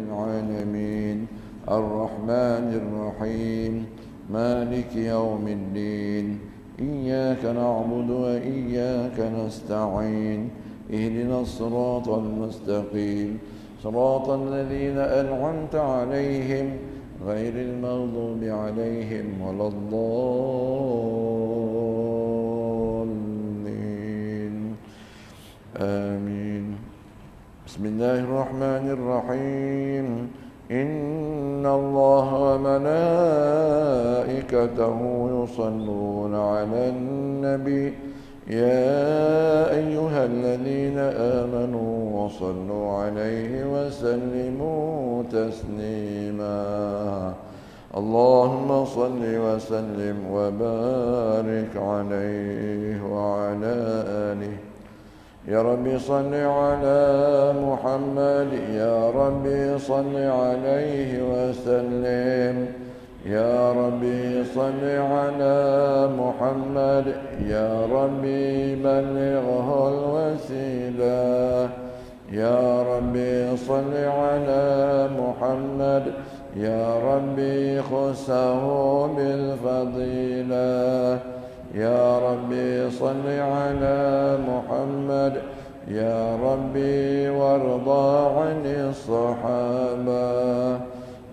العالمين الرحمن الرحيم مالك يوم الدين إياك نعبد وإياك نستعين اهدنا الصراط المستقيم صراط الذين أنعمت عليهم غير المغضوب عليهم ولا الضالين آمين. بسم الله الرحمن الرحيم إن الله وملائكته يصلون على النبي يا أيها الذين آمنوا وصلوا عليه وسلموا تسليما اللهم صل وسلم وبارك عليه وعلى آله يا رب صل على محمد يا رب صل عليه وسلم يا رب صل على محمد يا رب بلغه الوسيلة يا رب صل على محمد يا رب خصه بالفضيلة يا رب صل على محمد يا رب وارضى عن الصحابة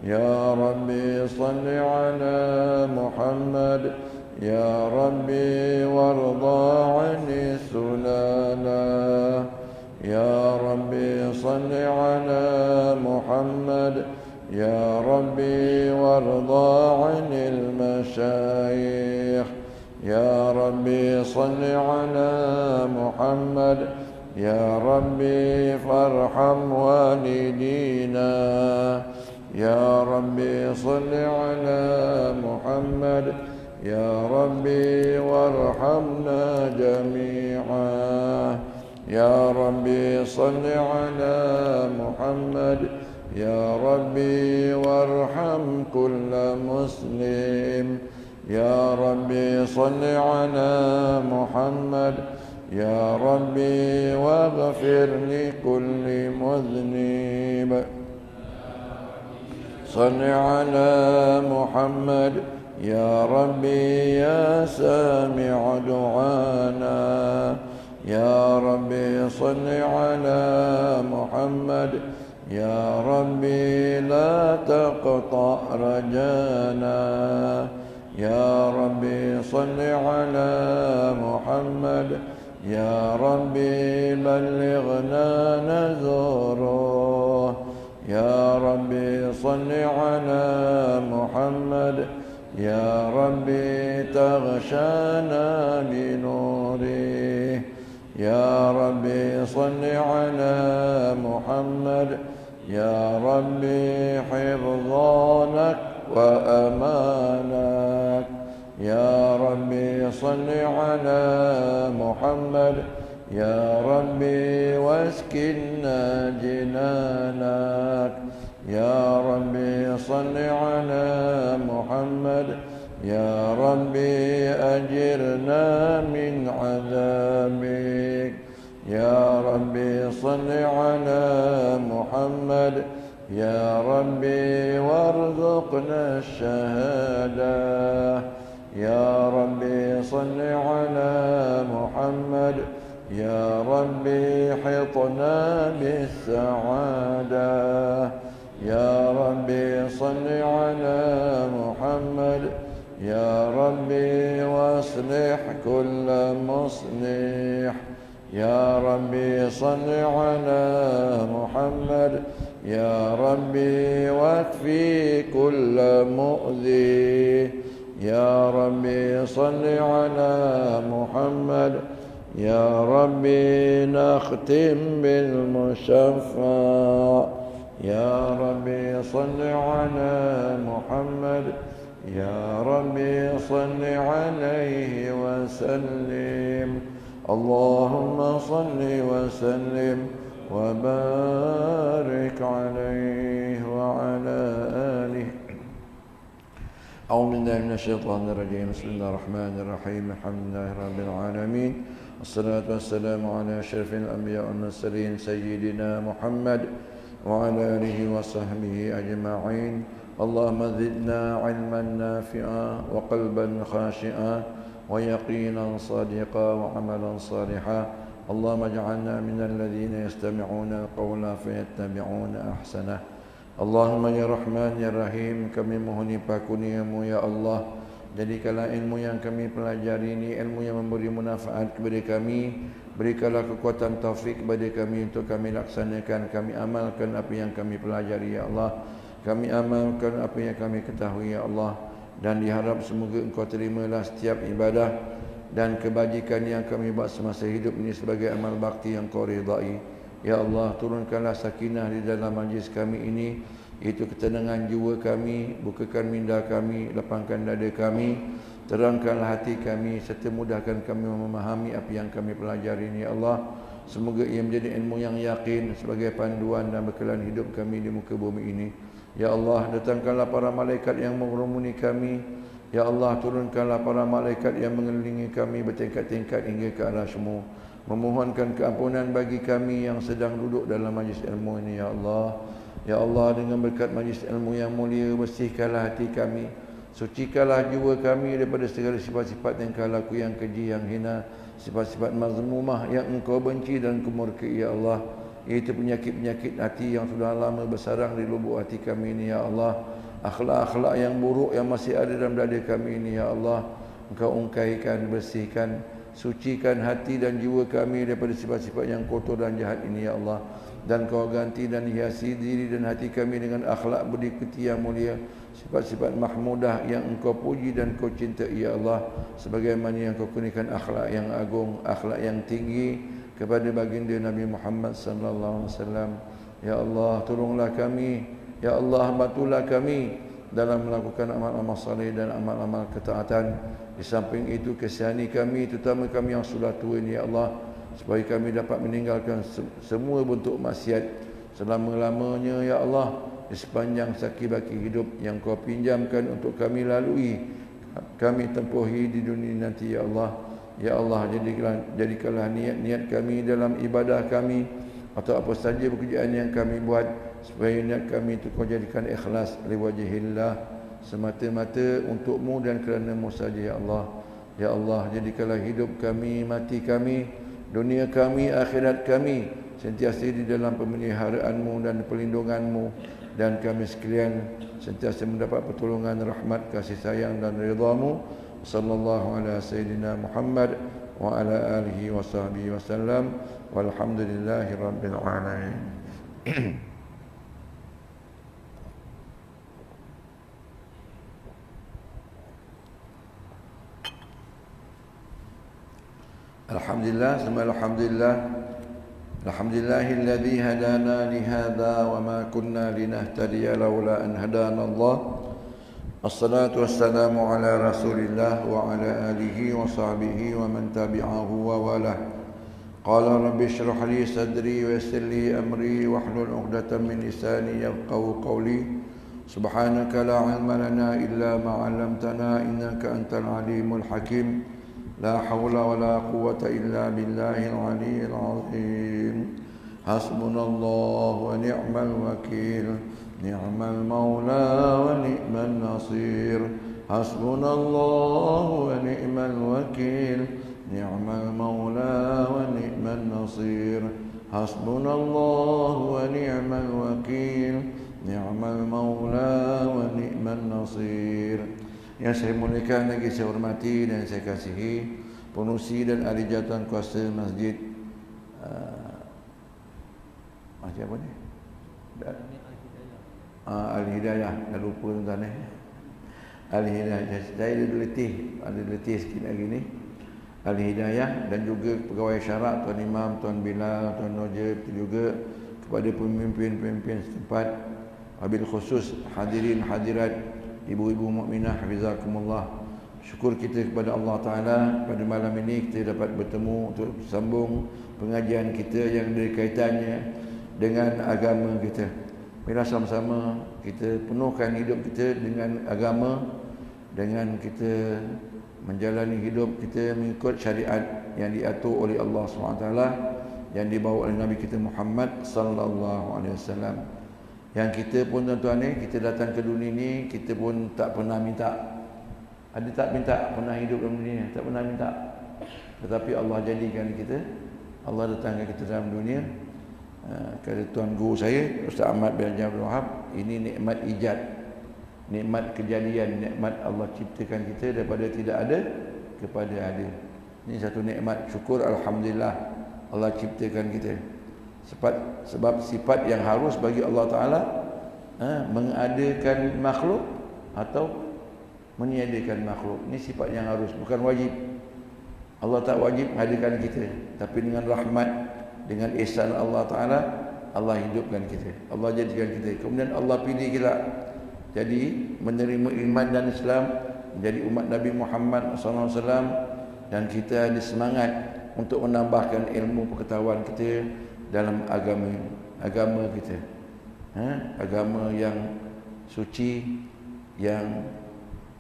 يا رب صل على محمد يا رب وارضى عن السلالة يا رب صل على محمد يا رب وارضى عن المشايخ يا رب صل على محمد يا رب فارحم والدينا يا رب صل على محمد يا رب وارحمنا جميعا يا رب صل على محمد يا رب وارحم كل مسلم يا رب صل على محمد يا رب واغفر لكل مذنب صل على محمد يا ربي يا سامع دعانا يا ربي صل على محمد يا ربي لا تقطع رجانا يا ربي صل على محمد يا ربي بلغنا نزوره يا ربي صل على محمد يا ربي تغشانا بنوره يا ربي صل على محمد يا ربي حفظانك وأمانك يا ربي صل على محمد يا ربي واسكننا جنانك يا ربي صل على محمد يا ربي أجرنا من عذابك يا ربي صل على محمد يا ربي وارزقنا الشهادة يا ربي صل على محمد يا ربي حطنا بالسعادة يا ربي صل على محمد يا ربي واصلح كل مصلح يا ربي صل على محمد يا ربي واكفي كل مؤذي يا ربي صل على محمد يا ربي نختم بالمشفع يا ربي صل على محمد يا ربي صل عليه وسلم اللهم صل وسلم وبارك عليه وعلى آله. أعوذ بالله من الشيطان الرجيم. بسم الله الرحمن الرحيم. الحمد لله رب العالمين، والصلاة والسلام على أشرف الأنبياء والمرسلين سيدنا محمد وعلى آله وصحبه أجمعين. اللهم زدنا علما نافعا وقلبا خاشعا ويقينا صادقا وعملا صالحا. اللهم اجعلنا من الذين يستمعون القول فيتبعون أحسنه. Allahumma ya Rahman ya Rahim, kami mohon kurniamu ya Allah. Jadikanlah ilmu yang kami pelajari ini ilmu yang memberi manfaat kepada kami. Berikanlah kekuatan taufik kepada kami untuk kami laksanakan, kami amalkan apa yang kami pelajari ya Allah. Kami amalkan apa yang kami ketahui ya Allah. Dan diharap semoga Engkau terimalah setiap ibadah dan kebajikan yang kami buat semasa hidup ini sebagai amal bakti yang Kau ridai. Ya Allah, turunkanlah sakinah di dalam majlis kami ini, itu ketenangan jiwa kami, bukakan minda kami, lapangkan dada kami, terangkanlah hati kami serta mudahkan kami memahami apa yang kami pelajari ini ya Allah. Semoga ia menjadi ilmu yang yakin sebagai panduan dan bekalan hidup kami di muka bumi ini. Ya Allah, datangkanlah para malaikat yang mengerumuni kami. Ya Allah, turunkanlah para malaikat yang mengelilingi kami bertingkat-tingkat hingga ke arasmu, memohonkan keampunan bagi kami yang sedang duduk dalam majlis ilmu ini ya Allah. Ya Allah, dengan berkat majlis ilmu yang mulia, bersihkanlah hati kami, sucikanlah jiwa kami daripada segala sifat-sifat yang kalaku, yang keji, yang hina, sifat-sifat mazmumah yang Engkau benci dan kemurkai ya Allah. Iaitu penyakit-penyakit hati yang sudah lama bersarang di lubuk hati kami ini ya Allah. Akhlak-akhlak yang buruk yang masih ada dalam dada kami ini ya Allah, Engkau ungkaikan, bersihkan, sucikan hati dan jiwa kami daripada sifat-sifat yang kotor dan jahat ini ya Allah. Dan Kau ganti dan hiasi diri dan hati kami dengan akhlak budi pekerti yang mulia, sifat-sifat mahmudah yang Engkau puji dan Kau cintai ya Allah, sebagaimana yang Kau kurniakan akhlak yang agung, akhlak yang tinggi kepada baginda Nabi Muhammad sallallahu alaihi wasallam. Ya Allah, tolonglah kami. Ya Allah, bantulah kami dalam melakukan amal-amal saleh dan amal-amal ketaatan. Di samping itu, kasihani kami, terutama kami yang sudah tua ini ya Allah, supaya kami dapat meninggalkan semua bentuk maksiat selama-lamanya ya Allah, di sepanjang saki-baki hidup yang Kau pinjamkan untuk kami lalui, kami tempuhi di dunia nanti ya Allah. Ya Allah, jadikanlah niat-niat kami dalam ibadah kami atau apa saja pekerjaan yang kami buat, supaya niat kami itu Kau jadikan ikhlas liwajhillah, semata-mata untuk-Mu dan kerana-Mu saja ya Allah. Ya Allah, jadikanlah hidup kami, mati kami, dunia kami, akhirat kami sentiasa di dalam pemeliharaan-Mu dan perlindungan-Mu, dan kami sekalian sentiasa mendapat pertolongan, rahmat, kasih sayang dan ridha-Mu. Sallallahu ala sayyidina Muhammad wa ala alihi wa sahbihi wasallam, walhamdulillahi rabbil alamin. Alhamdulillah, semua alhamdulillah. Alhamdulillahilladzi hadana li hadza wa ma kunna linahtadiya laula an hadana Allah. Assalatu wassalamu ala Rasulillah wa ala alihi wa sahbihi wa man tabi'ahu wa walah. Qala rabbi shrah li sadri wa yassir li amri wahlul 'uqdatam min lisani yafqahu qawli. Subhanaka la 'ilma lana illa ma 'allamtana innaka antal alimul hakim. La hawla wa la quwwata illa billahil aliyyil azim. Hasbunallahu wa ni'mal wakil. Ni'mal maula wa ni'man nasir. Hasbunallahu wa ni'mal wakil. Ni'mal maula wa ni'man nasir. Hasbunallahu wa ni'mal wakil. Ni'mal maula wa ni'man nasir. Yang saya muliakan, lagi saya hormati dan saya kasihi pengurusi dan ahli jawatan kuasa masjid masjid apa ni? Al-Hidayah. Dah lupa tuan-tuan Al-Hidayah. Saya ada letih sikit lagi ni. Al-Hidayah, dan juga pegawai syarat, Tuan Imam, Tuan Bilal, Tuan Nojib, juga kepada pemimpin-pemimpin setempat, wabil khusus hadirin hadirat, ibu-ibu mukminah hafizakumullah. Syukur kita kepada Allah Ta'ala, pada malam ini kita dapat bertemu untuk sambung pengajian kita yang ada kaitannya dengan agama kita. Bila sama-sama kita penuhkan hidup kita dengan agama, dengan kita menjalani hidup kita mengikut syariat yang diatur oleh Allah SWT, yang dibawa oleh Nabi kita Muhammad sallallahu alaihi wasallam. Yang kita pun tuan-tuan ni, kita datang ke dunia ni, kita pun tak pernah minta. Ada tak minta pernah hidup dalam dunia? Tak pernah minta. Tetapi Allah jadikan kita, Allah datangkan kita dalam dunia. Kata tuan guru saya, Ustaz Ahmad bin Abdul Wahab, ini nikmat ijad, nikmat kejadian, nikmat Allah ciptakan kita daripada tidak ada kepada ada. Ini satu nikmat, syukur alhamdulillah Allah ciptakan kita. Sebab sifat yang harus bagi Allah Ta'ala mengadakan makhluk atau meniadakan makhluk. Ini sifat yang harus, bukan wajib. Allah tak wajib mengadakan kita, tapi dengan rahmat, dengan ihsan Allah Ta'ala, Allah hidupkan kita, Allah jadikan kita. Kemudian Allah pilih kita jadi menerima iman dan Islam, menjadi umat Nabi Muhammad SAW. Dan kita ada semangat untuk menambahkan ilmu pengetahuan kita dalam agama kita, agama yang suci, yang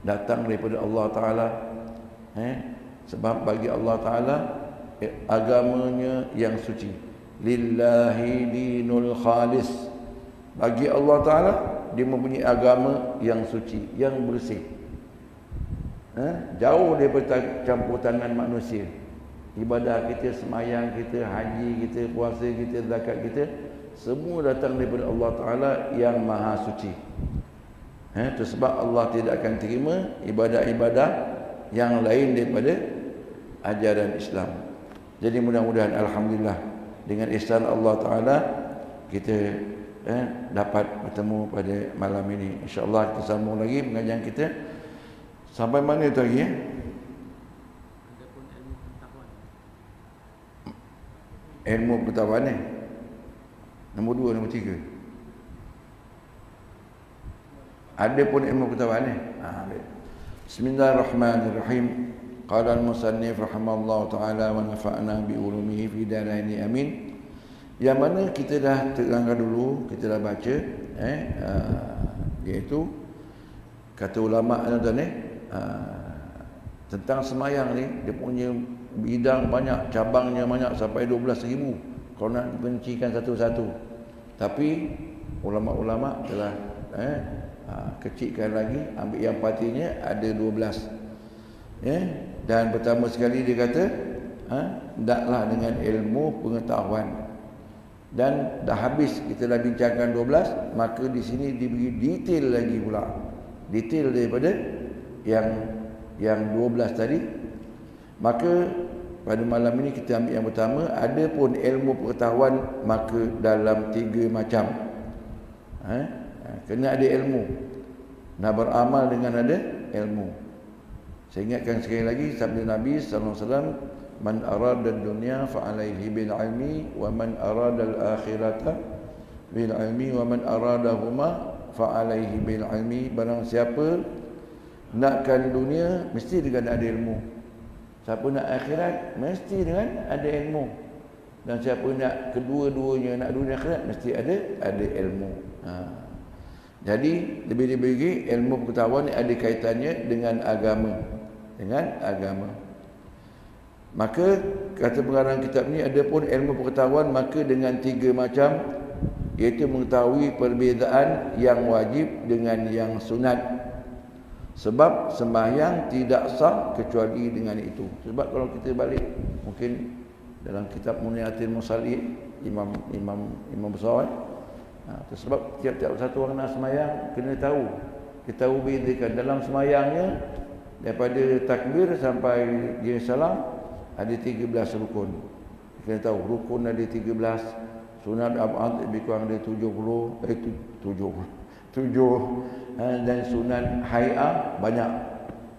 datang daripada Allah Ta'ala. Sebab bagi Allah Ta'ala agamanya yang suci. Lillahi dinul khalis. Bagi Allah Ta'ala, dia mempunyai agama yang suci, yang bersih, jauh daripada campur tangan manusia. Ibadah kita, semayang kita, haji kita, puasa kita, zakat kita, semua datang daripada Allah Ta'ala yang maha suci. Itu sebab Allah tidak akan terima ibadah-ibadah yang lain daripada ajaran Islam. Jadi mudah-mudahan alhamdulillah dengan ihsan Allah Ta'ala kita dapat bertemu pada malam ini. InsyaAllah kita sambung lagi pengajian kita. Sampai mana itu lagi ilmu pengetahuan ni. Nombor 2, nombor 3. Ada pun ilmu pengetahuan ni. Bismillahirrahmanirrahim. Qala al-musannif rahimallahu ta'ala wa nafa'na bi ulumihi fi daraini amin. Yang mana kita dah terangkan dulu, kita dah baca iaitu kata ulama tuan ni tentang semayang ni, dia punya bidang banyak, cabangnya banyak, sampai 12,000 kalau nak rincikan satu-satu. Tapi ulama-ulama telah kecilkan lagi, ambil yang pastinya ada 12. Dan pertama sekali dia kata hendaklah dengan ilmu pengetahuan. Dan dah habis kita dah bincangkan 12, maka di sini diberi detail lagi pula, detail daripada yang 12 tadi. Maka pada malam ini kita ambil yang pertama, ada pun ilmu pengetahuan maka dalam 3 macam. Kena ada ilmu, nak beramal dengan ada ilmu. Saya ingatkan sekali lagi sabda Nabi sallallahu alaihi wasallam, man arada ad-dunya fa alaihi bil ilmi wa man arada al-akhirata bil ilmi wa man aradahuma fa alaihi bil ilmi. Barang siapa nakkan dunia mesti dengan ada ilmu, siapa nak akhirat mesti dengan ada ilmu, dan siapa nak kedua-duanya, nak dunia akhirat mesti ada ilmu. Jadi lebih-lebih ilmu pengetahuan ada kaitannya dengan agama, Maka kata pengarang kitab ni, ada pun ilmu pengetahuan maka dengan 3 macam, iaitu mengetahui perbezaan yang wajib dengan yang sunat. Sebab sembahyang tidak sah kecuali dengan itu. Sebab kalau kita balik mungkin dalam kitab Muniatil Musalli, imam besar sebab tiap-tiap satu orang nak sembahyang kena tahu, kita tahu bezakan dalam sembahyangnya daripada takbir sampai dia salam ada 13 rukun. Kena tahu rukun ada 13, sunat ab'ad lebih kurang ada 7 dan sunat hay'ah banyak.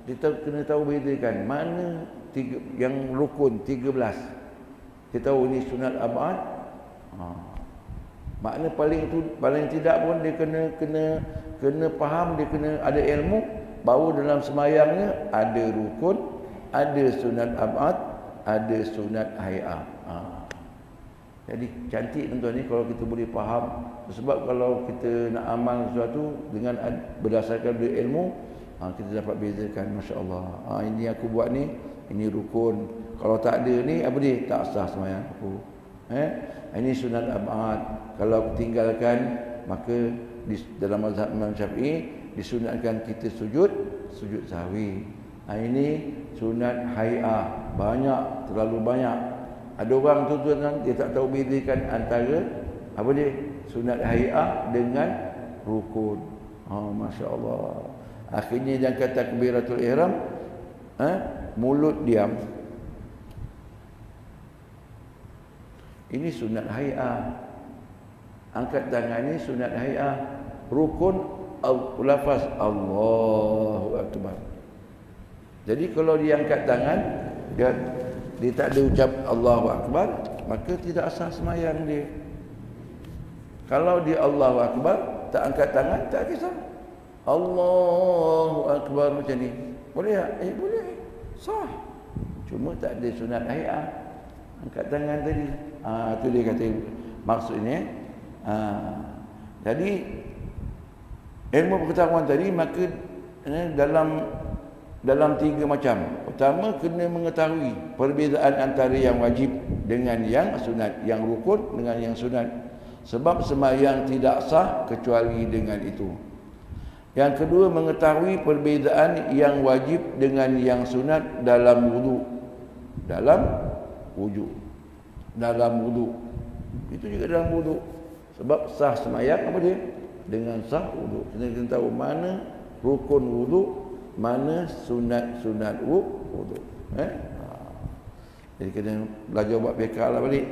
Kita kena tahu bezakan mana yang rukun 13. Kita tahu ini sunat ab'ad. Makna paling tidak pun dia kena faham, dia kena ada ilmu bahawa dalam sembahyangnya ada rukun, ada sunat ab'ad, ada sunat hay'ah. Jadi cantik tuan-tuan ni kalau kita boleh faham. Sebab kalau kita nak amal sesuatu dengan berdasarkan ilmu, kita dapat bezakan, masya-Allah. Ini aku buat ni, ini rukun. Kalau tak ada ni apa dia? Tak sah sembahyang aku. Ini sunat ab'ad. Kalau aku tinggalkan maka dalam mazhab Imam Syafi'i disunatkan kita sujud sahwi. Ini sunat hai'ah, banyak, terlalu banyak. Ada orang tuan-tuan dia tak tahu bezakan antara apa dia? Sunat hai'ah dengan rukun. Masya-Allah. Akhirnya jangka takbiratul ihram, mulut diam. Ini sunat hai'ah. Angkat tangan ni sunat hai'ah. Rukun lafaz Allahu Akbar. Jadi kalau dia angkat tangan, dia tak ada ucap Allahu Akbar, maka tidak sah sembahyang dia. Kalau dia Allahu Akbar, tak angkat tangan, tak kisah. Allahu Akbar macam ni. Boleh tak? Boleh. Sah. Cuma tak ada sunat hai'ah. Angkat tangan tadi. Tu dia kata maksudnya. Jadi ilmu pengetahuan tadi maka dalam 3 macam. Pertama, kena mengetahui perbezaan antara yang wajib dengan yang sunat, yang rukun dengan yang sunat. Sebab sembahyang tidak sah kecuali dengan itu. Yang kedua, mengetahui perbezaan yang wajib dengan yang sunat dalam wudu. Dalam wudu. Itu juga dalam wudu. Sebab sah sembahyang apa dia? Dengan sah wudu. Kita kena tahu mana rukun wudu, mana sunat wudu. Jadi kena belajar buat bekal lah balik.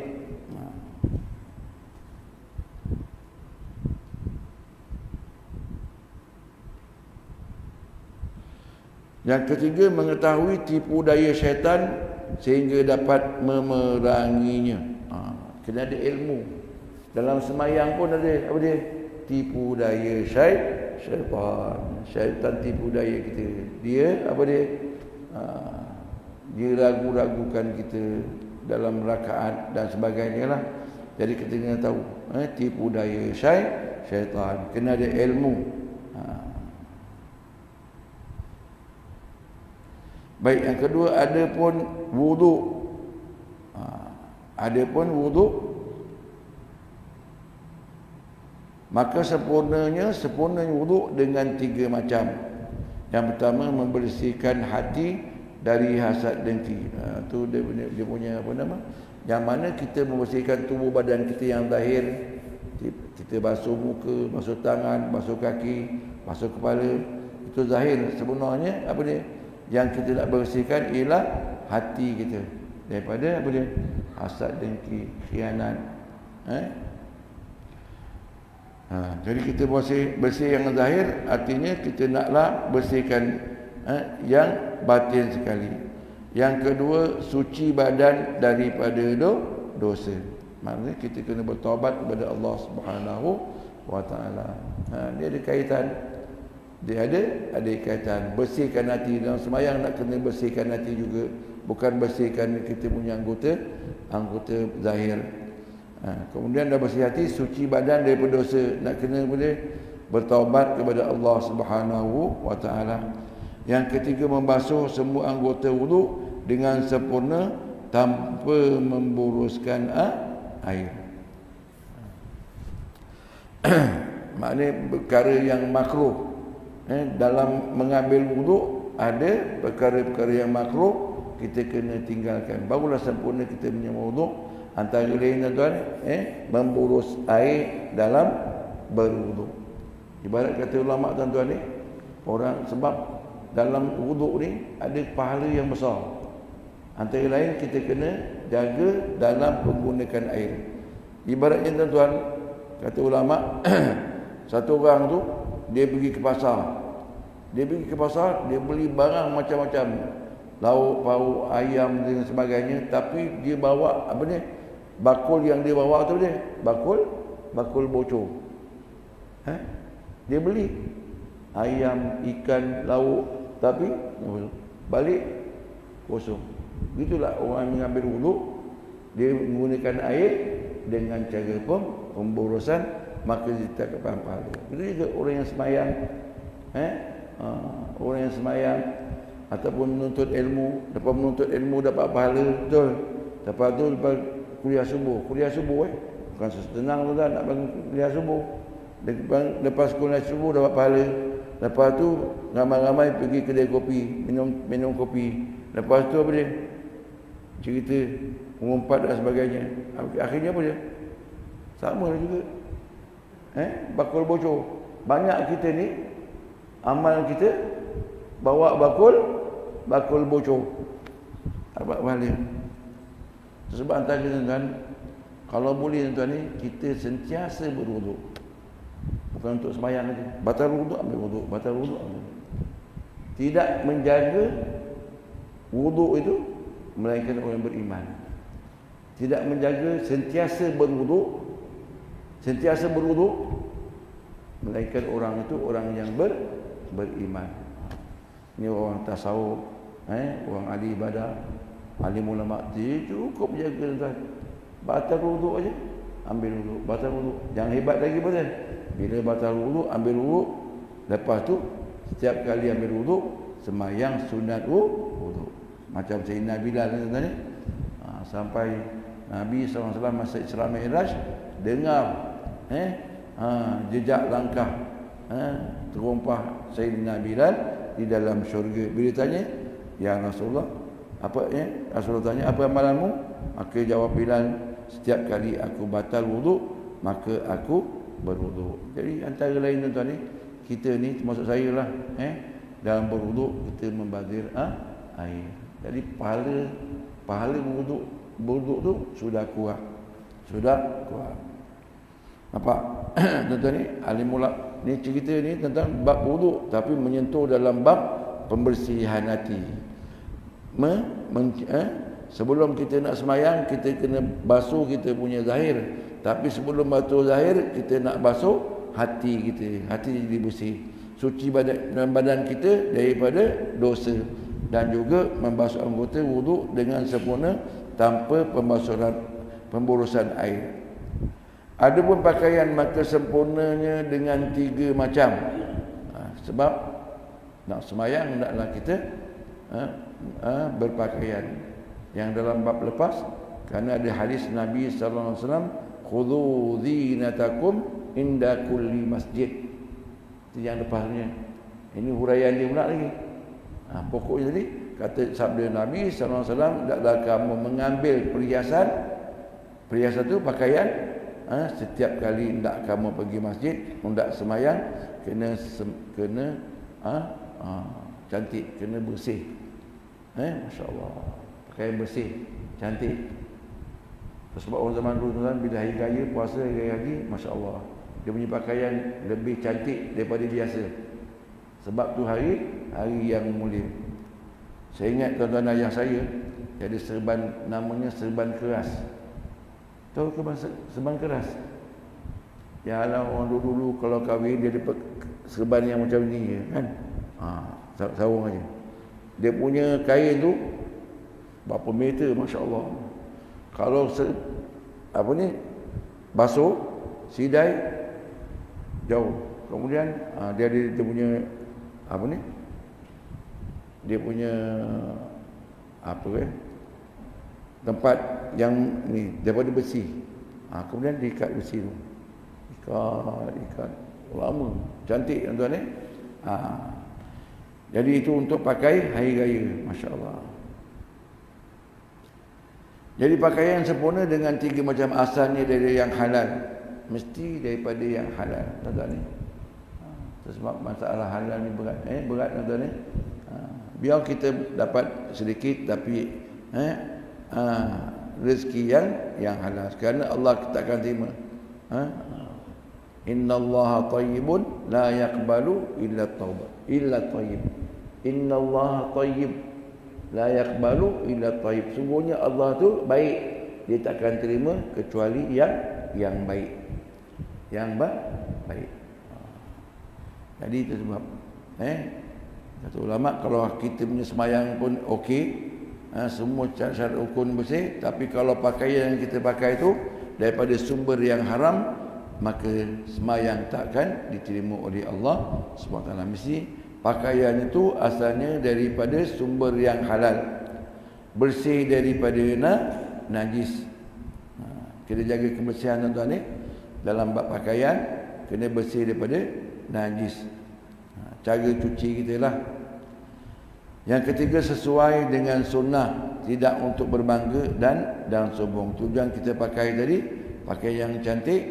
Yang ketiga, mengetahui tipu daya syaitan sehingga dapat memeranginya. Kena ada ilmu. Dalam sembahyang pun ada apa dia? Tipu daya syaitan. Syaitan tipu daya kita. Dia apa dia? Dia ragu-ragukan kita dalam rakaat dan sebagainya lah. Jadi kita kena tahu tipu daya syaitan. Kena ada ilmu. Baik, yang kedua, ada pun wudu. Maka sempurnanya wudu dengan 3 macam. Yang pertama, membersihkan hati dari hasad dengki. Tu dia punya apa nama? Yang mana kita membersihkan tubuh badan kita yang zahir. Kita basuh muka, basuh tangan, basuh kaki, basuh kepala. Itu zahir. Sebenarnya apa dia? Yang kita nak bersihkan ialah hati kita daripada apa dia? Hasad, dengki, khianat. Jadi kita bersih yang zahir, artinya kita naklah bersihkan yang batin sekali. Yang kedua, suci badan daripada dosa. Maknanya kita kena bertaubat kepada Allah Subhanahu wa taala. Dia ada kaitan. Dia ada kaitan. Bersihkan hati dalam sembahyang, nak kena bersihkan hati juga, bukan bersihkan kita punya anggota zahir. Kemudian dah bersih hati, suci badan daripada dosa, nak kena boleh bertaubat kepada Allah Subhanahu wa taala. Yang ketiga, membasuh semua anggota wudu dengan sempurna tanpa memboroskan air. Maknanya perkara yang makruh. Dalam mengambil wudu ada perkara-perkara yang makruh kita kena tinggalkan. Barulah sempurna kita punya wudu. Antara lain tuan, memboros air dalam berwudu. Ibarat kata ulama tuan-tuan ni, orang sebab dalam wudu ni ada pahala yang besar. Antara lain kita kena jaga dalam menggunakan air. Ibaratnya tuan-tuan, kata ulama, satu orang tu dia pergi ke pasar. Dia beli barang macam-macam. Lauk, pauk, ayam dan sebagainya, tapi dia bawa apa ni? Bakul yang dia bawa tu dia, bakul bocor. Dia beli ayam, ikan, lauk, tapi balik kosong. Gitulah orang mengambil wudu, dia menggunakan air dengan cara pemborosan, maka dia tak dapat pahala. Begitu juga orang yang sembahyang, orang yang sembahyang ataupun menuntut ilmu, dapat menuntut ilmu dapat pahala, betul. Lepas tu lepas kuliah subuh bukan senang tu dah nak bangun kuliah subuh. Lepas sekolah subuh dapat pahala. Lepas tu ramai-ramai pergi kedai kopi, minum kopi. Lepas tu apa dia? Cerita mengumpat dan sebagainya. Akhirnya apa dia? Sama juga. Bakul bocor. Banyak kita ni amal kita bawa bakul bocor. Dapat pahala. Sebab antara tuan-tuan, kalau boleh tuan-tuan ni kita sentiasa berwuduk. Bukan untuk sembahyang saja. Batal wuduk ambil wuduk, batal wuduk ambil. Tidak menjaga wuduk itu melainkan orang beriman. Tidak menjaga sentiasa berwuduk melainkan orang itu orang yang beriman. Ini orang tasawuf, orang ahli ibadah, alim ulama, dia cukup jaga tuan. Batal wuduk aja, ambil wuduk, batal wuduk. Yang hebat lagi betul. Bila batal wuduk, ambil wuduk. Lepas tu setiap kali ambil wuduk, sembahyang sunat wuduk. Macam Sayyidina Bilal ni, sampai Nabi SAW masa Isra Mi'raj dengar jejak langkah terumpah Sayyidina Bilal di dalam syurga. Bila tanya, ya Rasulullah, apa Rasulullah tanya, apa amalanmu? Maka jawab Bilal, setiap kali aku batal wuduk, maka aku berwuduk. Jadi antara lain tuan-tuan ni, kita ni termasuk saya lah, dalam berwuduk kita membazir air. Jadi pahala berwuduk tu sudah kuat. Nampak? Tuan-tuan ni alim ulama ni cerita ni tentang bab wuduk, tapi menyentuh dalam bab pembersihan hati. Sebelum kita nak semayang, kita kena basuh kita punya zahir. Tapi sebelum basuh zahir, kita nak basuh hati kita. Hati jadi bersih. Suci badan kita daripada dosa. Dan juga membasuh anggota wuduk dengan sempurna tanpa pemburusan air. Adapun pakaian, maka sempurnanya dengan 3 macam. Sebab nak semayang, hendaklah kita berpakaian. Yang dalam bab lepas, kerana ada hadis Nabi sallallahu alaihi wasallam, khudhu zinatakum inda kulli masjid. Itu yang lepasnya. Ini huraian dia pula lagi. Pokoknya tadi kata sabda Nabi sallallahu alaihi wasallam, hendaklah kamu mengambil perhiasan tu pakaian setiap kali hendak kamu pergi masjid, hendak semayang, kena cantik, kena bersih. Masya-Allah. Pakaian bersih, cantik. Sebab orang zaman dulu tuan, bila hari raya, puasa hari haji, masya-Allah, dia punya pakaian lebih cantik daripada biasa. Sebab tu hari yang mulia. Saya ingat tuan-tuan ayah saya ada serban, namanya serban keras. Tahu ke serban keras? Ya lah, orang dulu kalau kahwin dia dapat serban yang macam ni kan. Sarung aja. Dia punya kain tu berapa meter, masya-Allah. Kalau basuh sidai jauh. Kemudian dia punya dia punya tempat yang ni daripada besi. Kemudian diikat besi tu. Ikat lama, cantik tuan-tuan Jadi itu untuk pakai hari raya, masya-Allah. Jadi pakaian sempurna dengan 3 macam, asalnya dari yang halal. Mesti daripada yang halal, tuan-tuan ni. Sebab masalah halal ni berat tuan-tuan ni. Biar kita dapat sedikit, tapi rezeki yang halal. Kerana Allah kita akan terima. Innallaha tayyibun la yaqbalu illa tayyib. Innallaha tayyib la yaqbalu illa tayyib. Sungguhnya Allah tu baik, dia takkan terima kecuali yang baik. Yang baik. Jadi itu sebab kata ulama, kalau kita punya semayang pun okey, semua syarat rukun bersih, tapi kalau pakaian yang kita pakai itu daripada sumber yang haram, maka semayang takkan diterima oleh Allah SWT. Mesti pakaian itu asalnya daripada sumber yang halal, bersih daripada najis. Kita jaga kebersihan tuan-tuan ni dalam bab pakaian. kena bersih daripada najis. Cara cuci kita lah. Yang ketiga, sesuai dengan sunnah, tidak untuk berbangga dan sombong. Tujuan kita pakai tadi, pakai yang cantik,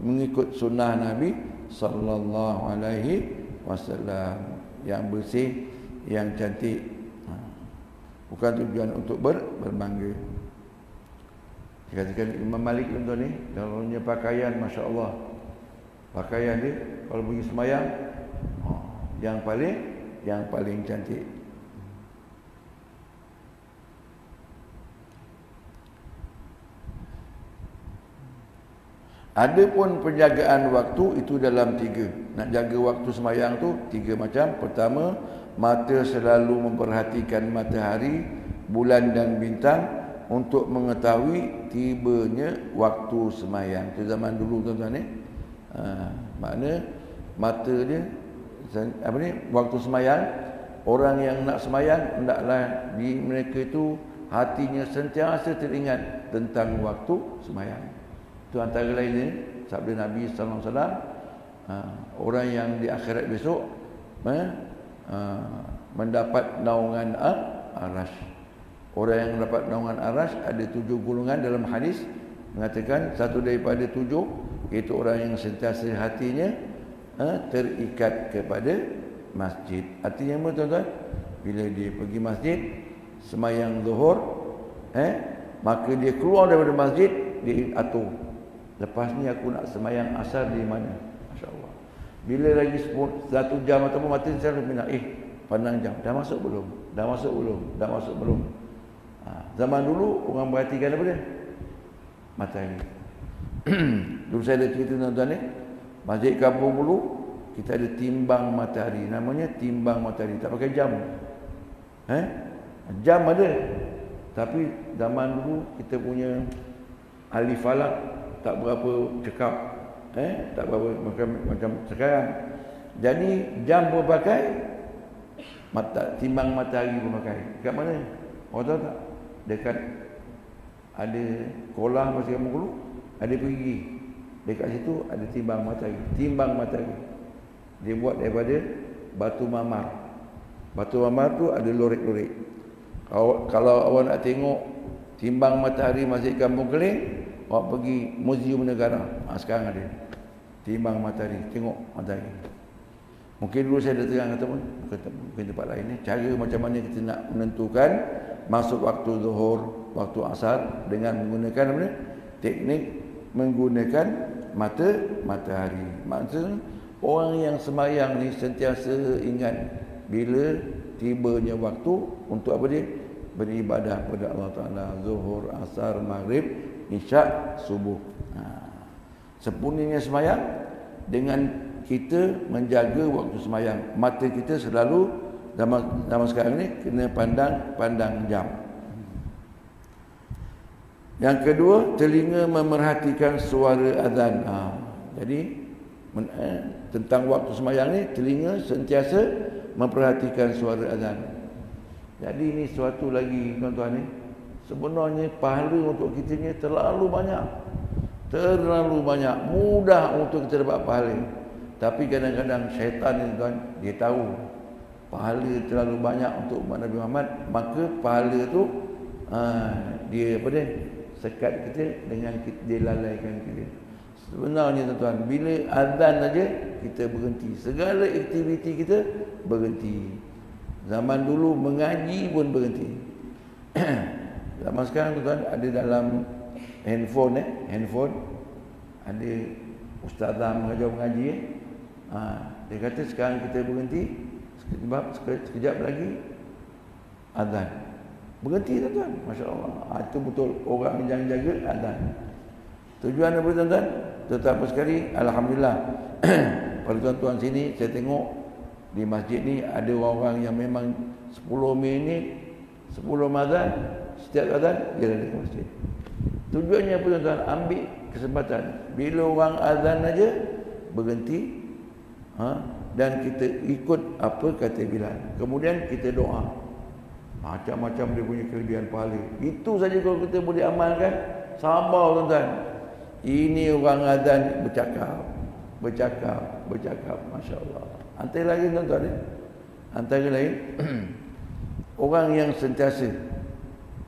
mengikut sunnah Nabi sallallahu alaihi wasallam, yang bersih, yang cantik. Bukan tujuan untuk berbangga. Dikatakan Imam Malik contoh ni, kalau punya pakaian, Masya Allah, pakaian dia kalau pergi semayang, yang paling cantik. Adapun penjagaan waktu itu dalam 3. Nak jaga waktu semayang tu 3 macam. Pertama, mata selalu memperhatikan matahari, bulan dan bintang untuk mengetahui tibanya waktu semayang. Itu zaman dulu tuan-tuan ni. Makna mata dia waktu semayang, orang yang nak semayang hendaklah di mereka itu hatinya sentiasa teringat tentang waktu semayang. Itu antara lainnya sabda Nabi sallallahu alaihi wasallam, orang yang di akhirat besok mendapat naungan arasy. Orang yang mendapat naungan arasy ada 7 golongan dalam hadis mengatakan satu daripada 7 iaitu orang yang sentiasa hatinya terikat kepada masjid. Artinya apa tuan-tuan? Bila dia pergi masjid semayang zuhur, maka dia keluar daripada masjid, dia atur, lepas ni aku nak semayang asar di mana. Masya-Allah. Bila lagi 1 jam ataupun mata selalu minat, pandang jam, dah masuk belum? Dah masuk belum? Dah masuk belum? Zaman dulu orang perhatikan apa dia? Matahari. Dulu saya ada cerita tuan-tuan ni, masjid kampung dulu kita ada timbang matahari, namanya timbang matahari, tak pakai jam. Jam ada, tapi zaman dulu kita punya ahli falak tak berapa cekap, tak berapa macam sekarang. Jadi jam pun pakai, timbang matahari pun pakai. Kat mana? Awak tahu tak? Dekat ada kolah masih kampung dulu, ada pergi. Dekat situ ada timbang matahari. Timbang matahari dia buat daripada batu mamar. Batu mamar tu ada lorik-lorik. Kalau awak nak tengok timbang matahari Masjid Kampung Keling, awak pergi Muzium Negara. Sekarang ada timbang matahari, tengok matahari. Mungkin dulu saya dah terang ataupun mungkin tempat lain ni, cara macam mana kita nak menentukan masuk waktu zuhur, waktu asar dengan menggunakan apa ni? Teknik menggunakan matahari. Maksudnya orang yang semayang ni sentiasa ingat bila tibanya waktu untuk apa dia? Beribadah kepada Allah Ta'ala. Zuhur, asar, maghrib, isyak, subuh. Sempurnanya semayang dengan kita menjaga waktu semayang. Mata kita selalu zaman sekarang ni kena pandang jam. Yang kedua, telinga memerhatikan suara azan. Jadi tentang waktu semayang ni, telinga sentiasa memperhatikan suara azan. Jadi ini suatu lagi tuan-tuan ni, sebenarnya pahala untuk kita ni terlalu banyak, mudah untuk kita dapat pahala. Tapi kadang-kadang syaitan ni tuan, dia tahu pahala terlalu banyak untuk umat Nabi Muhammad, maka pahala tu dia apa dia? Sekat kita dengan dia lalaikan kita. Sebenarnya tuan-tuan, bila azan saja kita berhenti, segala aktiviti kita berhenti. Zaman dulu mengaji pun berhenti. Zaman sekarang tuan-tuan ada dalam handphone ada ustazah mengajar mengaji. Dia kata sekarang kita berhenti, sekejap lagi azan. Berhenti tuan-tuan. Masya Allah. Itu betul orang yang jaga azan. Tujuan apa tuan-tuan? Tetapi sekali, alhamdulillah. Pada tuan-tuan sini saya tengok di masjid ni ada orang-orang yang memang 10 minit sebelum azan, setiap azan dia ada ke masjid. Tujuannya apa tuan-tuan? Ambil kesempatan. Bila orang azan aja berhenti, dan kita ikut apa kata Bilal. Kemudian kita doa. Macam-macam dia punya kelebihan pahala. Itu saja kalau kita boleh amalkan, sabar tuan-tuan. Ini orang azan bercakap. Masya Allah. Antara lain tuan-tuan, antara lain orang yang sentiasa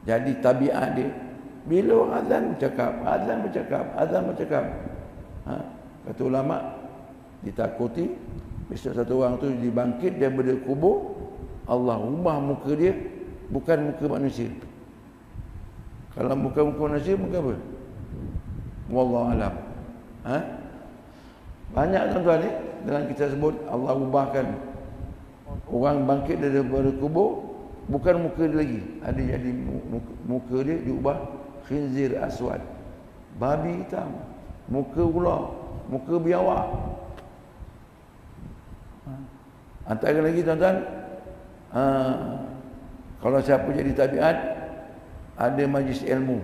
jadi tabiat dia, bila orang azan bercakap. Kata ulama, ditakuti besok satu orang tu dibangkit daripada kubur, Allah ubah muka dia bukan muka manusia. Kalau muka manusia, muka apa? Wallahu alam. Banyak tuan-tuan ni dalam kita sebut Allah ubahkan orang bangkit daripada kubur, bukan muka dia lagi, ada jadi muka dia diubah khinzir aswad, babi hitam, muka ular, muka biawak. Antara lagi tuan-tuan, kalau siapa jadi tabiat, ada majlis ilmu.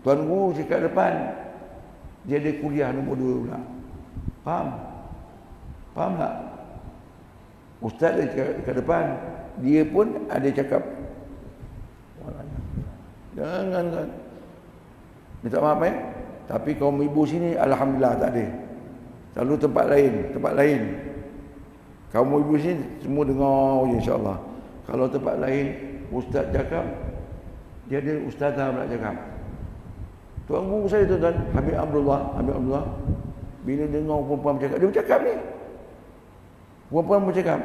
Tuan guru cakap depan, dia ada kuliah nombor 2 pula. Faham tak? Ustaz dia cakap depan, dia pun ada cakap. Jangan kan. Minta maaf tapi kaum ibu sini alhamdulillah tak ada. Selalu tempat lain. Kaum ibu sini semua dengar je insya-Allah. Kalau tempat lain ustaz cakap, dia ada ustazah pula cakap. Tuan guru saya tuan-tuan, Habib Abdullah, bila dengar perempuan bercakap, dia bercakap ni. Perempuan bercakap.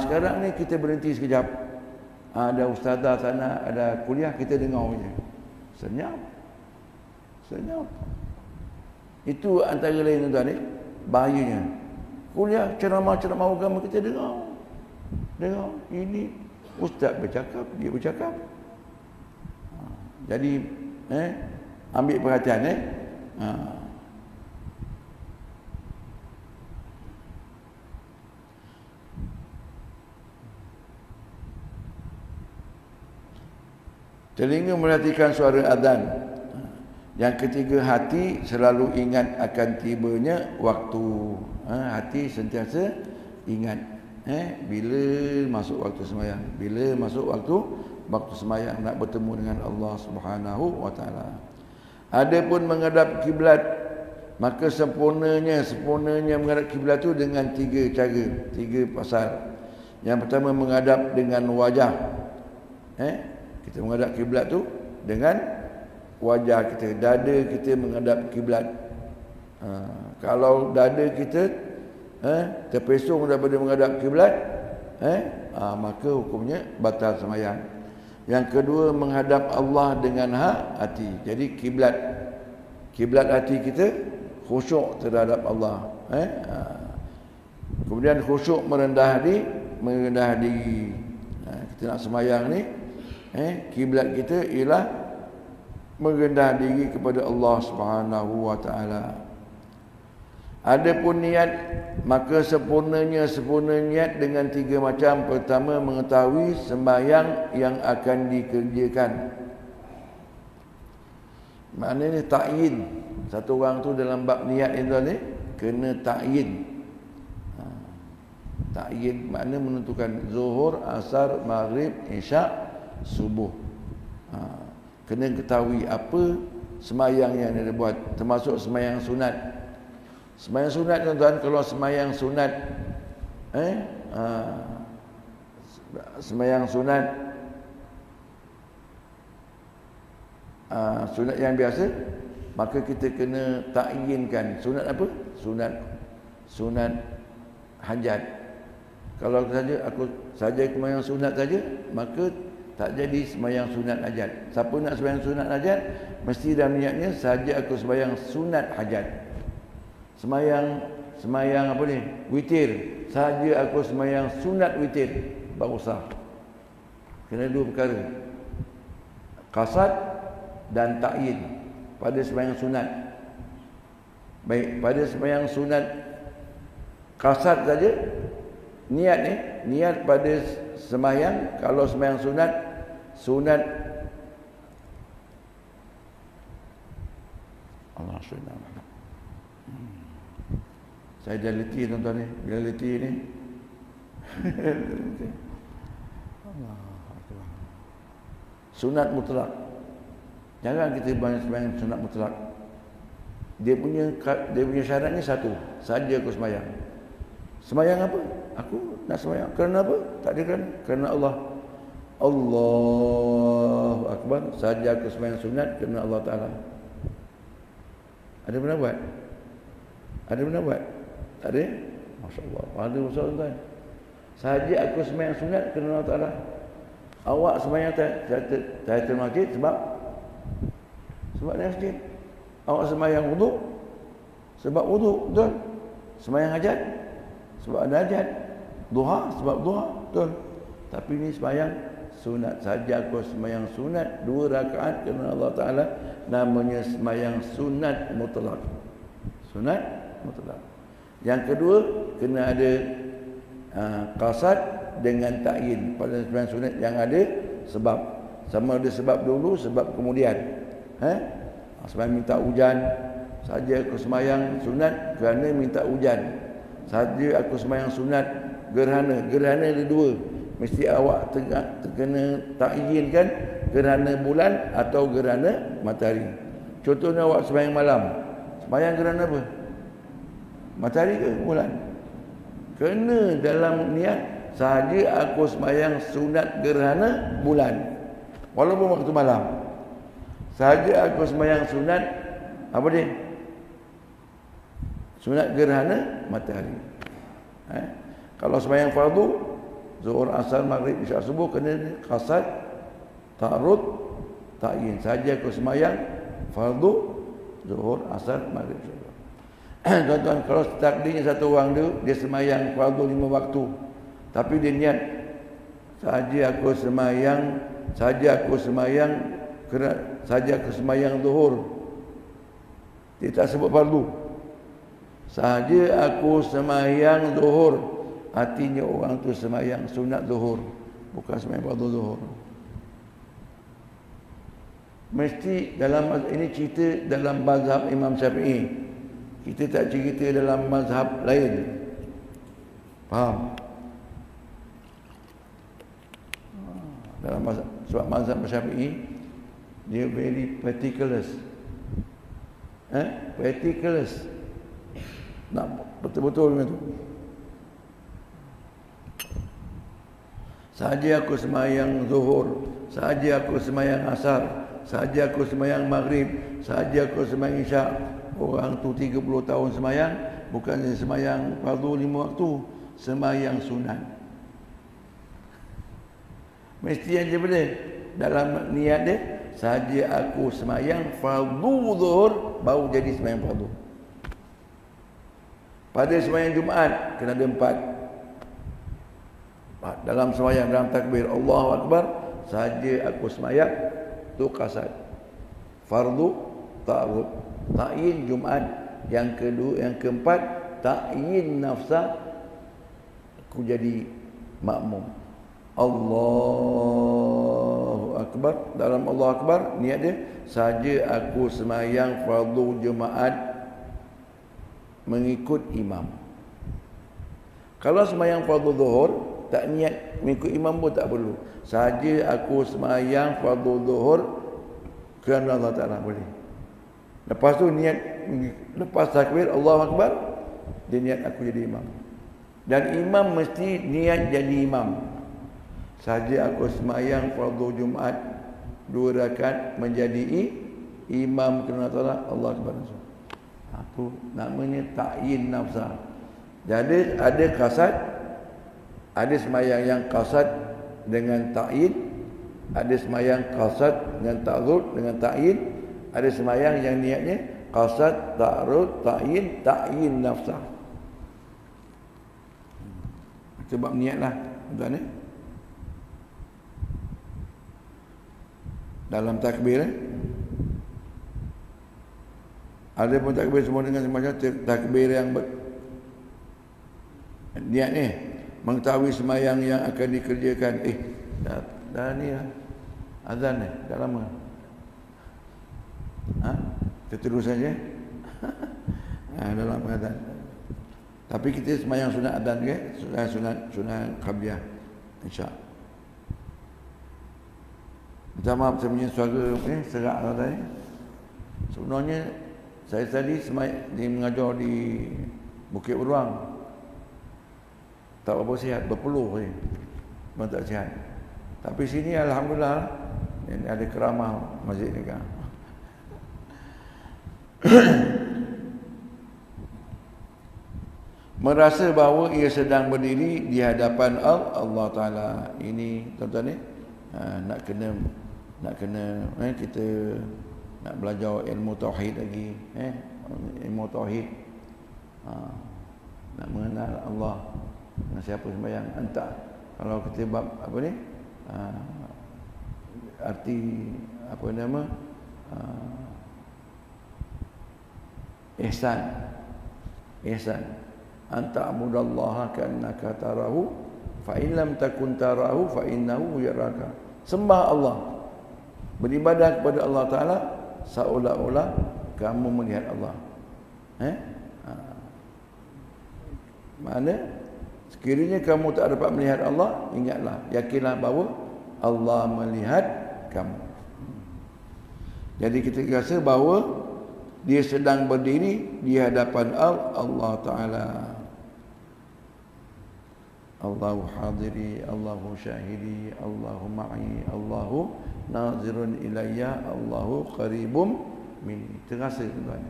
Sekarang ni kita berhenti sekejap. Ada ustazah sana, ada kuliah, kita dengar je. Senyap. Itu antara lain tuan-tuan ni, bahayanya. Kuliah ceramah agama kita dengar. Ini ustaz bercakap, dia bercakap. Jadi ambil perhatian telinga merhatikan suara azan. Yang ketiga, hati selalu ingat akan tibanya waktu. Hati sentiasa ingat bila masuk waktu sembahyang, waktu sembahyang nak bertemu dengan Allah Subhanahu wa taala. Adapun menghadap kiblat, maka sempurnanya menghadap kiblat tu dengan 3 cara, 3 pasal. Yang pertama, menghadap dengan wajah. Kita menghadap kiblat tu dengan wajah kita, dada kita menghadap kiblat. Kalau dada kita terpesong daripada menghadap kiblat, maka hukumnya batal sembahyang. Yang kedua, menghadap Allah dengan hati. Jadi kiblat hati kita khusyuk terhadap Allah. Kemudian khusyuk merendah diri. Kita nak sembahyang ni, kiblat kita ialah merendah diri kepada Allah Subhanahu wa taala. Adapun niat, maka sempurna niat dengan 3 macam. Pertama, mengetahui sembahyang yang akan dikerjakan. Maknanya ta'yin. Satu orang tu dalam bab niat ni kena ta'yin. Ta'yin makna menentukan zuhur, asar, maghrib, isyak, subuh. Kena ketahui apa sembahyang yang dia buat, termasuk sembahyang sunat. Sembahyang sunat tuan-tuan, kalau sembahyang sunat sembahyang sunat sunat yang biasa, maka kita kena takyinkan sunat apa? Sunat hajat. Kalau aku saja sembahyang sunat saja, maka tak jadi sembahyang sunat hajat. Siapa nak sembahyang sunat hajat, mesti dalam niatnya saja aku sembahyang sunat hajat. Semayang apa ni? Witir. Saja aku semayang sunat witir, baru sah. Kena 2 perkara. Qasad dan ta'yin pada semayang sunat. Baik, pada semayang sunat qasad saja, niat pada semayang. Kalau semayang sunat Allah SWT. Saya dah letih tuan-tuan ni. Bila letih ni sunat mutlak. Jangan kita sembahyang sunat mutlak. Dia punya syaratnya satu, saja aku sembahyang. Sembahyang apa? Aku nak sembahyang kerana apa? Tak ada kerana Allah. Allahu Akbar, saja aku sembahyang sunat kerana Allah Taala. Ada pernah buat? Ada pernah buat? Tak ada? Masya-Allah. Ada usaha tuan. Saja aku sembahyang sunat kerana Allah Taala. Awak sembahyang tahiyatul masjid sebab masjid. Awak sembahyang wudu sebab wudu, betul? Sembahyang hajat sebab ada hajat. Duha sebab duha, betul? Tapi ini sembahyang sunat saja, aku sembahyang sunat 2 rakaat kerana Allah Taala, namanya sembahyang sunat mutlak. Sunat mutlak. Yang kedua, kena ada qasad dengan ta'yin pada sembahyang sunat yang ada sebab. Sama ada sebab dulu, sebab kemudian. Sembahyang minta hujan, saja aku sembahyang sunat kerana minta hujan. Saja aku sembahyang sunat gerhana. Gerhana ada 2. Mesti awak kena ta'yinkan gerhana bulan atau gerhana matahari. Contohnya awak sembahyang malam. Sembahyang gerhana apa? Matahari ke bulan? Kena dalam niat saja aku sembahyang sunat gerhana bulan. Walaupun waktu malam. Saja aku sembahyang sunat apa dia? Sunat gerhana matahari. Kalau sembahyang fardu, zuhur, asar, maghrib, isyak, subuh, kena qasad, ta'arud, ta'yin. Saja aku sembahyang fardu, zuhur, asar, maghrib, isyak. Tuan-tuan, kalau takdirnya satu orang dia sembahyang fardu 5 waktu, tapi dia niat saja aku sembahyang zuhur, dia tak sebut fardu. Saja aku sembahyang zuhur, artinya orang tu sembahyang sunat zuhur, bukan sembahyang fardu zuhur. Mesti dalam ini cerita dalam mazhab Imam Syafi'i. Kita tak cerita dalam mazhab lain. Faham? Dalam mazhab Syafi'i, dia very particular. Particular. Nak betul-betul macam tu. Saja aku sembahyang zuhur, saja aku sembahyang asar, saja aku sembahyang maghrib, saja aku sembahyang isyak. Orang tu 30 tahun sembahyang, bukannya sembahyang fardu 5 waktu, sembahyang sunat. Mesti yang dia boleh dalam niat dia, saja aku sembahyang fardu zuhur baru jadi sembahyang fardu. Pada sembahyang Jumaat kena ada 4. Dalam sembahyang, dalam takbir Allahu Akbar, saja aku sembahyang tu qasad. Fardu ta'arud, ta'yin Jumaat. Yang kedua, yang keempat, ta'yin nafsa, aku jadi makmum. Allahu Akbar. Dalam Allahu Akbar niat dia, saja aku sembahyang fardu Jumaat mengikut imam. Kalau sembahyang fardu zuhur tak niat mengikut imam pun tak perlu. Saja aku sembahyang fardu zuhur kerana Allah Taala, boleh. Lepas tu niat, lepas takbir Allahu Akbar, dia niat aku jadi imam. Dan imam mesti niat jadi imam. Saja aku sembahyang fardu Jumaat 2 rakaat menjadi imam kerana Allah Akbar. Aku namanya ta'yin nafsa. Jadi ada qasad, ada sembahyang yang qasad dengan ta'yin, ada sembahyang qasad dengan ta'arud dengan ta'yin, ada sembahyang yang niatnya qasad, ta'arud, ta'yin, ta'yin nafsa. Sebab niatlah tuan ni. Dalam takbir ada pun takbir semua dengan semacam takbir yang niat ni mengetahui sembahyang yang akan dikerjakan. Dah ni lah azan ni dah lama. Kita terus saja. Dalam azan. Tapi kita sembahyang sunat azan ke? Sunat qabliyah, insya-Allah. Maaf saya punya suara serak tadi. Sebenarnya saya tadi mengajar di Bukit Beruang. Tak apa sihat, berpeluh je. Memang tak sihat. Tapi sini alhamdulillah ada keramah masjid ni kan. Merasa bahawa ia sedang berdiri di hadapan Allah Taala. Ini tuan-tuan ni nak kena kita nak belajar ilmu tauhid lagi, ilmu tauhid. Nak mengenal Allah. Dengan siapa sembahyang entah. Kalau kita bab apa ni? Arti apa nama? Ihsan. Anta abudallaha ka'annaka tarahu fa in lam takun tarahu fa innahu yaraka. Sembah Allah. Beribadah kepada Allah Taala seolah-olah kamu melihat Allah. Mana sekiranya kamu tak dapat melihat Allah, ingatlah, yakinlah bahawa Allah melihat kamu. Jadi kita rasa bahawa dia sedang berdiri di hadapan Allah Taala. Allahu hadiri, Allahu syahidi, Allahu ma'i, Allahu nazirun ilayya, Allahu qaribum minni. Terasa tuan-tuan.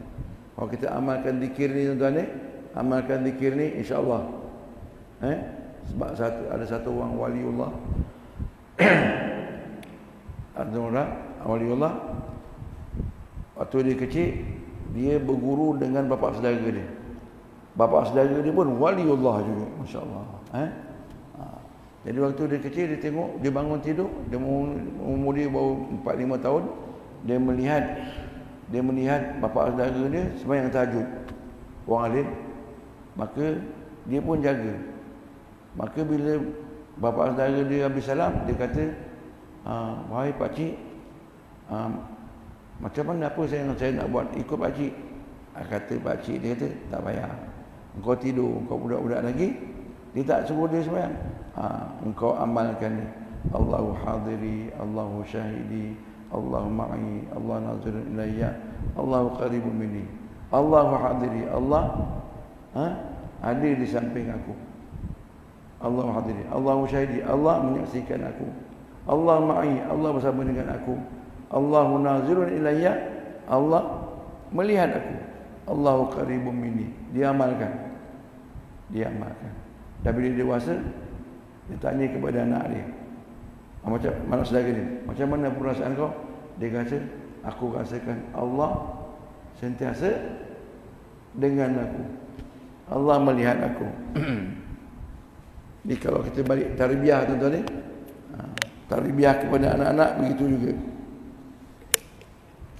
Kalau kita amalkan zikir ni tuan-tuan, amalkan zikir ni insya-Allah. Sebab ada satu orang waliullah. Ada orang waliullah, waktu dia kecil dia berguru dengan bapa saudara dia. Bapa saudara dia pun waliullah juga, masya-Allah. Jadi waktu dia kecil dia tengok, dia bangun tidur, dia umur dia baru 4-5 tahun, dia melihat bapa saudara dia sembahyang tahajud. Orang alim, maka dia pun jaga. Maka bila bapa saudara dia habis salam, dia kata, wahai pak cik, macam mana apa saya nak buat ikut pak cik? Kata pak cik, dia kata tak payah. Engkau tidur, engkau budak-budak lagi, dia tak suruh dia sembahyang. Engkau amalkan ni. Allahu hadiri, Allahu syahidi, Allahu ma'i, Allah nazirun ilayya, Allahu qaribun minni. Allahu hadiri, Allah hadir di samping aku. Allahu hadiri, Allahu syahidi, Allah menyaksikan aku. Allah ma'i, Allah bersama dengan aku. Allahu nazirun ilayya, Allah melihat aku. Allahu qaribun minni. Dia amalkan. Dan bila dia dewasa, dia tanya kepada anak dia, macam mana saudara dia, macam mana perasaan kau? Dia kata, aku rasakan Allah sentiasa dengan aku. Allah melihat aku. Ni kalau kita balik tarbiyah tuan-tuan ni, tarbiyah kepada anak-anak begitu juga.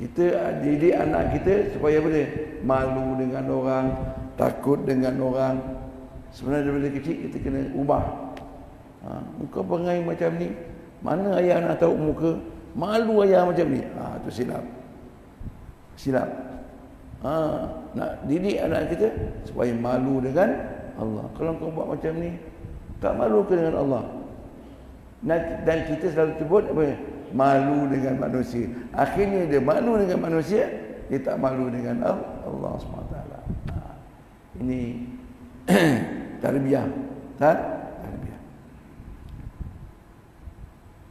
Kita didik anak kita supaya apa dia? Malu dengan orang, takut dengan orang. Sebenarnya daripada kecil kita kena ubah. Engkau perangai macam ni, mana ayah nak tahu muka? Malu ayah macam ni. Itu silap. Nak didik anak kita supaya malu dengan Allah. Kalau kau buat macam ni, tak malu ke dengan Allah? Dan kita selalu sebut apa? Malu dengan manusia. Akhirnya dia malu dengan manusia, dia tak malu dengan Allah SWT. Ini tarbiyah. Tarbiyah.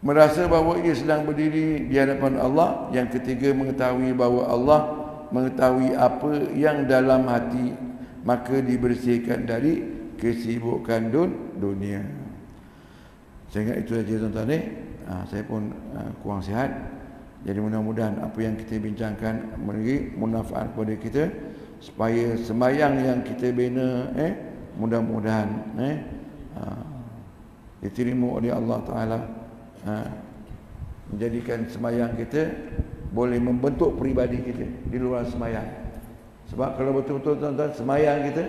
Merasa bahawa ia sedang berdiri di hadapan Allah. Yang ketiga, mengetahui bahawa Allah mengetahui apa yang dalam hati, maka dibersihkan dari kesibukan dunia. Saya ingat itu saja tuan-tuan ni. Saya pun kurang sihat. Jadi mudah-mudahan apa yang kita bincangkan memberi manfaat kepada kita, supaya sembahyang yang kita bina mudah-mudahan diterima oleh Allah Ta'ala, menjadikan sembahyang kita boleh membentuk peribadi kita di luar sembahyang. Sebab kalau betul-betul tuan-tuan sembahyang kita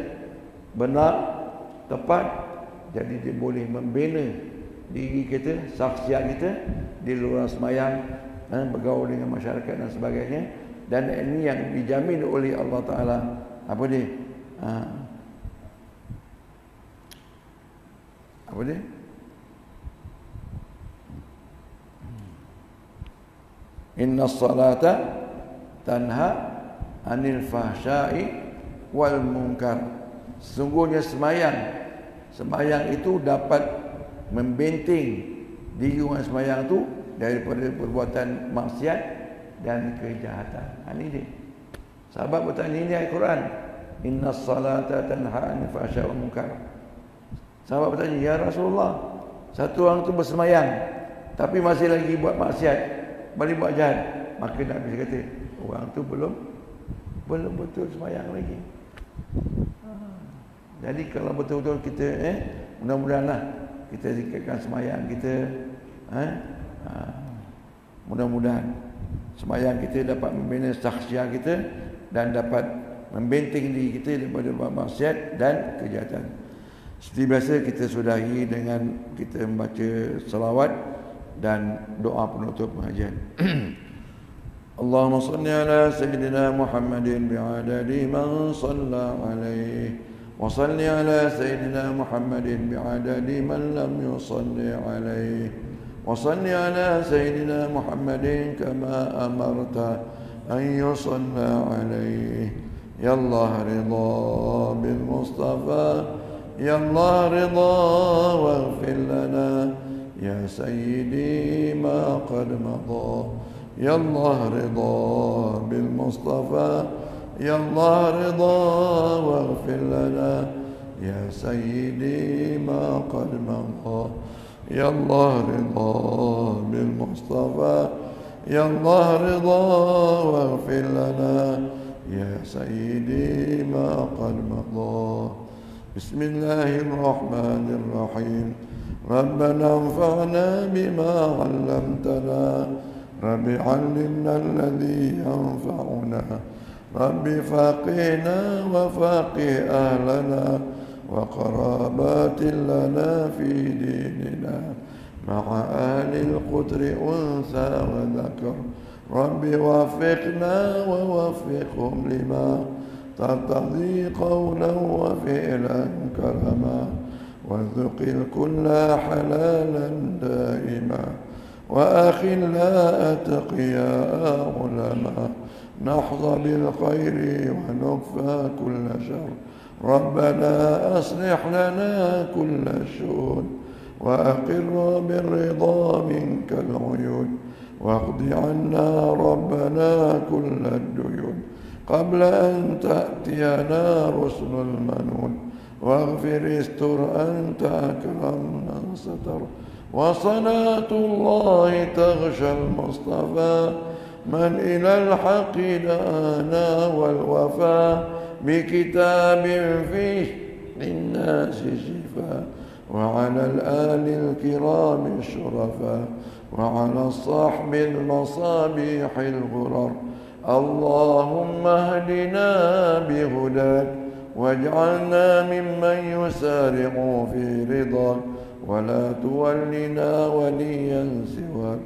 benar, tepat, jadi dia boleh membina diri kita, saksiat kita di luar sembahyang, bergaul dengan masyarakat dan sebagainya. Dan ini yang dijamin oleh Allah Ta'ala. Apa dia? Apa dia? Inna salata tanha anil fahsya'i wal munkar. Sesungguhnya semayang itu dapat membenting diri orang semayang itu daripada perbuatan maksiat dan kejahatan. Ini dia. Sahabat bertanya, ini ayat Quran. Inna salata tanha anil fahsya'i wal munkar. Sahabat bertanya, ya Rasulullah, satu orang tu bersemayang tapi masih lagi buat maksiat, balik buat jahat. Maka Nabi kata, orang tu belum betul semayang lagi. Jadi kalau betul-betul kita mudah-mudahanlah kita zikirkan semayang kita, mudah-mudahan semayang kita dapat membina saksiah kita dan dapat membenting diri kita daripada buat maksiat dan kejahatan. Seperti biasa kita sudahi dengan kita membaca salawat dan doa penutup pengajian. Allahumma salli ala Sayyidina Muhammadin bi'adadi man salla alaihi wa salli ala Sayyidina Muhammadin bi'adadi man lam yusalli alaihi wa salli ala Sayyidina Muhammadin kama amarta an yusalla alaihi. Ya Allah ridha bil Mustafa, Ya Allah ridha waghfir lana, Ya Sayyidi ma qad madha. Ya Allah ridha bil Mustafa, Ya Allah ridha waghfir lana, Ya Sayyidi ma qad madha. Ya Allah ridha bil Mustafa, Ya Allah ridha waghfir lana, Ya Sayyidi ma qad madha. Bismillahirrahmanirrahim. Rabbana anfa'na bima 'allamtana, Rabbi 'allimna alladhi yanfa'una, Rabbi faqihna wa faqih ahlana wa qarabatin lana fi dinina ma'a ahli al-qudri unsa wa dhakar. Rabbi wafiqna wa wafiqhum lima ترتضي قولا وفعلا كرما وارزق الكل حلالا دائما وأخلا أتقياء علما نحظى بالخير ونكفى كل شر. ربنا أصلح لنا كل الشؤون وأقر بالرضا منك العيون واقض عنا ربنا كل الديون قبل أن تأتينا رسل المنون واغفر استر أنت أكرم من ستر. وصلاة الله تغشى المصطفى من إلى الحق دانا والوفاء بكتاب فيه للناس شفاء وعلى الآل الكرام الشرفاء وعلى الصحب المصابيح الغرر. اللهم اهدنا بهداك واجعلنا ممن يسارع في رضاك ولا تولنا وليا سواك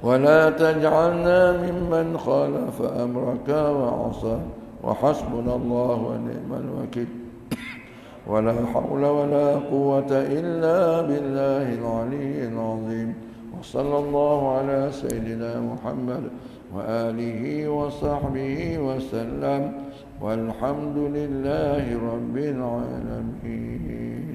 ولا تجعلنا ممن خالف أمرك وعصاك. وحسبنا الله ونعم الوكيل. ولا حول ولا قوة إلا بالله العلي العظيم. وصلى الله على سيدنا محمد وآله وصحبه وسلم والحمد لله رب العالمين.